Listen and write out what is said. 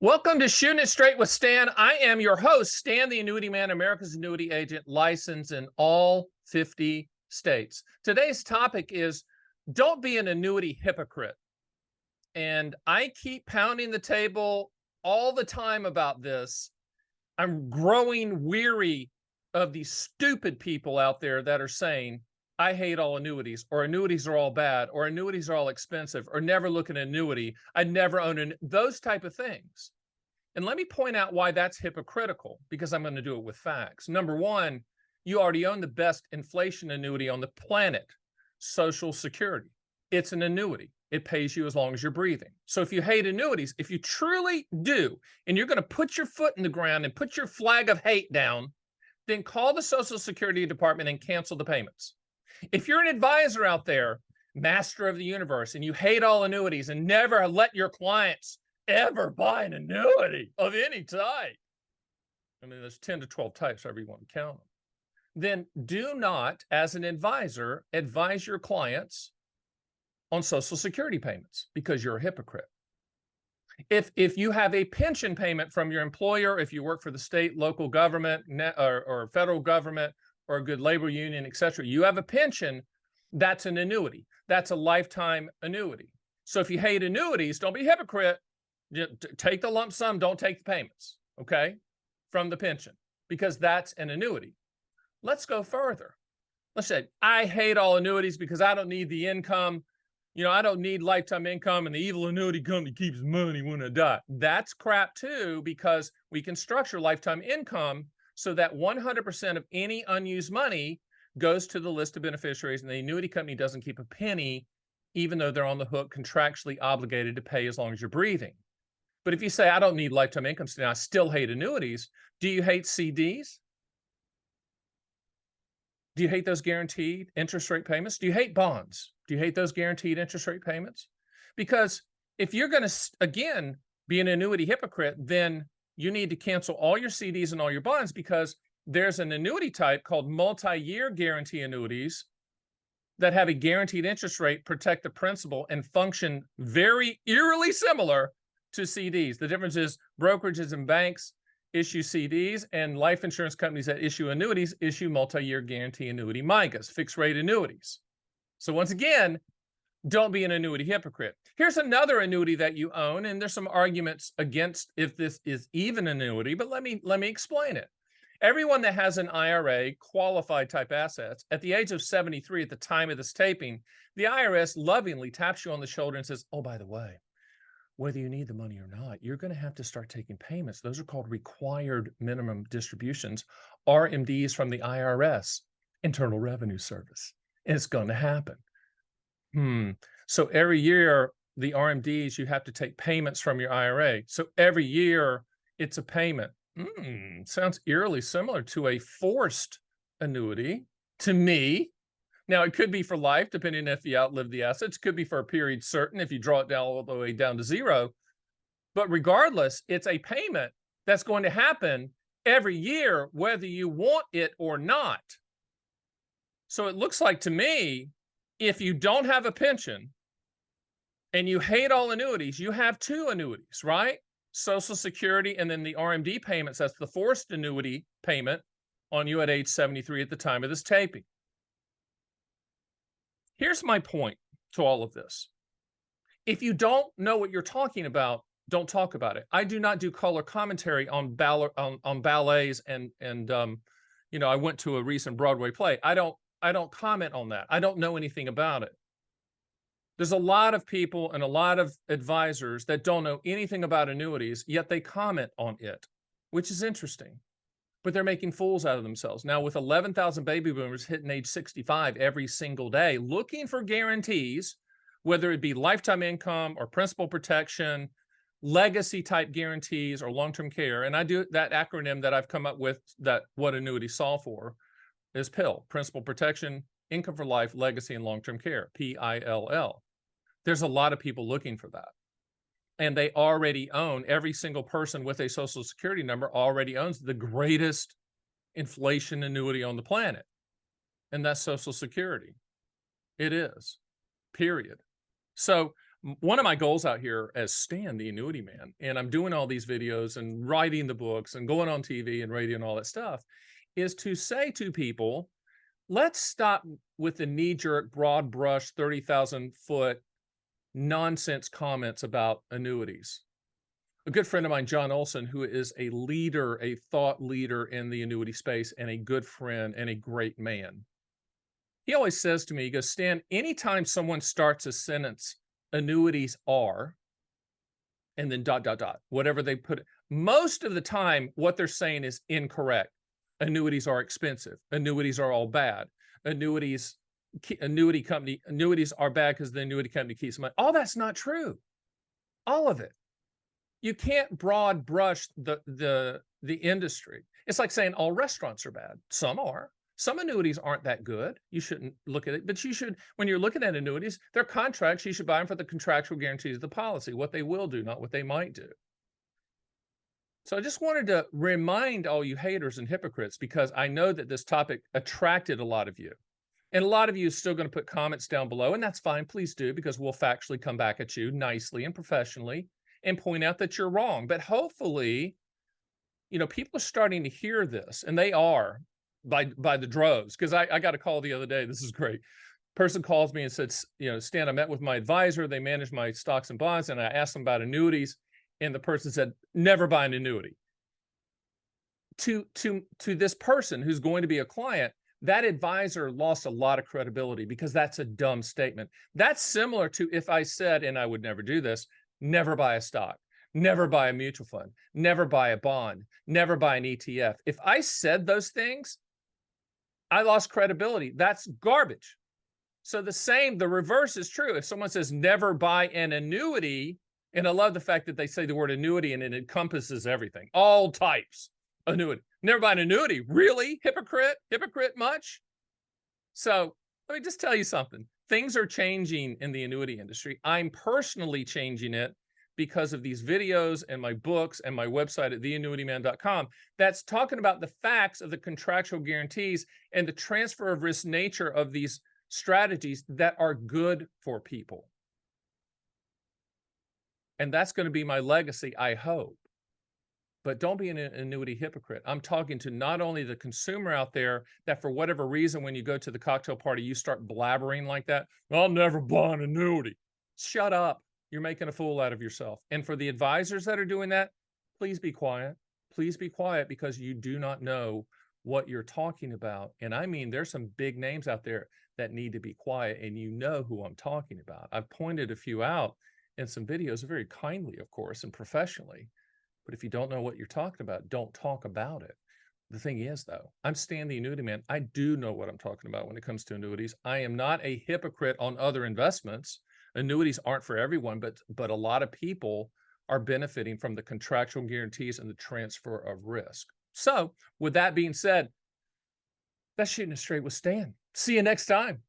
Welcome to Shooting It Straight with Stan. I am your host, Stan, the Annuity Man, America's annuity agent, licensed in all 50 states. Today's topic is don't be an annuity hypocrite. And I keep pounding the table all the time about this. I'm growing weary of these stupid people out there that are saying, I hate all annuities, or annuities are all bad, or annuities are all expensive, or never look at an annuity. I'd never own those type of things. And let me point out why that's hypocritical, because I'm going to do it with facts. Number one, you already own the best inflation annuity on the planet, Social Security. It's an annuity. It pays you as long as you're breathing. So if you hate annuities, if you truly do, and you're going to put your foot in the ground and put your flag of hate down, then call the Social Security Department and cancel the payments. If you're an advisor out there, master of the universe, and you hate all annuities and never let your clients ever buy an annuity of any type, I mean, there's 10 to 12 types, however you want to count them, then do not, as an advisor, advise your clients on Social Security payments, because you're a hypocrite. If you have a pension payment from your employer, if you work for the state, local government, or federal government, or a good labor union, etc., you have a pension, that's an annuity. That's a lifetime annuity. So if you hate annuities, don't be a hypocrite. Take the lump sum, don't take the payments, okay, from the pension, because that's an annuity. Let's go further. Let's say, I hate all annuities because I don't need the income. I don't need lifetime income, and the evil annuity company keeps money when I die. That's crap too, because we can structure lifetime income so that 100% of any unused money goes to the list of beneficiaries, and the annuity company doesn't keep a penny, even though they're on the hook contractually obligated to pay as long as you're breathing. But if you say, I don't need lifetime income, I still hate annuities, do you hate CDs? Do you hate those guaranteed interest rate payments? Do you hate bonds? Do you hate those guaranteed interest rate payments? Because if you're going to, again, be an annuity hypocrite, then you need to cancel all your CDs and all your bonds, because there's an annuity type called multi-year guarantee annuities that have a guaranteed interest rate, protect the principal, and function very eerily similar to CDs. The difference is brokerages and banks issue CDs, and life insurance companies that issue annuities issue multi-year guarantee annuity MIGAs, fixed rate annuities. So once again, don't be an annuity hypocrite. Here's another annuity that you own, and there's some arguments against if this is even an annuity, but let me explain it. Everyone that has an IRA, qualified type assets, at the age of 73 at the time of this taping, the IRS lovingly taps you on the shoulder and says, oh, by the way, whether you need the money or not, you're going to have to start taking payments. Those are called required minimum distributions, RMDs from the IRS, Internal Revenue Service. And it's going to happen. So every year, the RMDs, you have to take payments from your IRA. So every year, it's a payment. Sounds eerily similar to a forced annuity to me. Now, it could be for life, depending if you outlive the assets. It could be for a period certain if you draw it down all the way down to zero. But regardless, it's a payment that's going to happen every year, whether you want it or not. So it looks like to me, if you don't have a pension and you hate all annuities, you have two annuities, right? Social Security and then the RMD payments. That's the forced annuity payment on you at age 73 at the time of this taping. Here's my point to all of this. If you don't know what you're talking about, don't talk about it. I do not do color commentary on ballets and I went to a recent Broadway play. I don't comment on that. I don't know anything about it. There's a lot of people and a lot of advisors that don't know anything about annuities, yet they comment on it, which is interesting. But they're making fools out of themselves. Now, with 11,000 baby boomers hitting age 65 every single day, looking for guarantees, whether it be lifetime income or principal protection, legacy type guarantees, or long-term care. And I do that acronym that I've come up with, that what annuities solve for, is PILL, principal protection, income for life, legacy, and long-term care, PILL. There's a lot of people looking for that. And they already own, every single person with a Social Security number already owns the greatest inflation annuity on the planet. And that's Social Security. It is, period. So One of my goals out here as Stan, the Annuity Man, and I'm doing all these videos and writing the books and going on TV and radio and all that stuff, is to say to people, let's stop with the knee-jerk, broad brush, 30,000-foot nonsense comments about annuities. A good friend of mine, John Olson, who is a leader, a thought leader in the annuity space and a good friend and a great man. He always says to me, he goes, Stan, anytime someone starts a sentence, annuities are, and then ... whatever they put, most of the time, what they're saying is incorrect. Annuities are expensive. Annuities are all bad. Annuities are bad because the annuity company keeps money. All that's not true. All of it. You can't broad brush the industry. It's like saying all restaurants are bad. Some are. Some annuities aren't that good. You shouldn't look at it, but you should, when you're looking at annuities, they're contracts. You should buy them for the contractual guarantees of the policy, what they will do, not what they might do. So I just wanted to remind all you haters and hypocrites, because I know that this topic attracted a lot of you. And a lot of you are still going to put comments down below, and that's fine. Please do, because we'll factually come back at you nicely and professionally and point out that you're wrong. But hopefully, you know, people are starting to hear this, and they are by the droves. Because I got a call the other day. This is great. Person calls me and said, you know, Stan, I met with my advisor. They manage my stocks and bonds, and I asked them about annuities. And the person said, never buy an annuity. To this person who's going to be a client, that advisor lost a lot of credibility, because that's a dumb statement. That's similar to if I said, and I would never do this, never buy a stock, never buy a mutual fund, never buy a bond, never buy an ETF. If I said those things, I lost credibility. That's garbage. So the reverse is true. If someone says never buy an annuity, and I love the fact that they say the word annuity and it encompasses everything, all types. Annuity. Never buy an annuity. Really? Hypocrite? Hypocrite much? So let me just tell you something. Things are changing in the annuity industry. I'm personally changing it because of these videos and my books and my website at theannuityman.com that's talking about the facts of the contractual guarantees and the transfer of risk nature of these strategies that are good for people. And that's going to be my legacy, I hope. But don't be an annuity hypocrite. I'm talking to not only the consumer out there that for whatever reason, when you go to the cocktail party, you start blabbering like that. I'll never buy an annuity. Shut up. You're making a fool out of yourself. And for the advisors that are doing that, please be quiet. Please be quiet, because you do not know what you're talking about. And I mean, there's some big names out there that need to be quiet, and you know who I'm talking about. I've pointed a few out in some videos, very kindly, of course, and professionally. But if you don't know what you're talking about, don't talk about it. The thing is, though, I'm Stan the Annuity Man. I do know what I'm talking about when it comes to annuities. I am not a hypocrite on other investments. Annuities aren't for everyone, but a lot of people are benefiting from the contractual guarantees and the transfer of risk. So with that being said, that's Shooting It Straight with Stan. See you next time.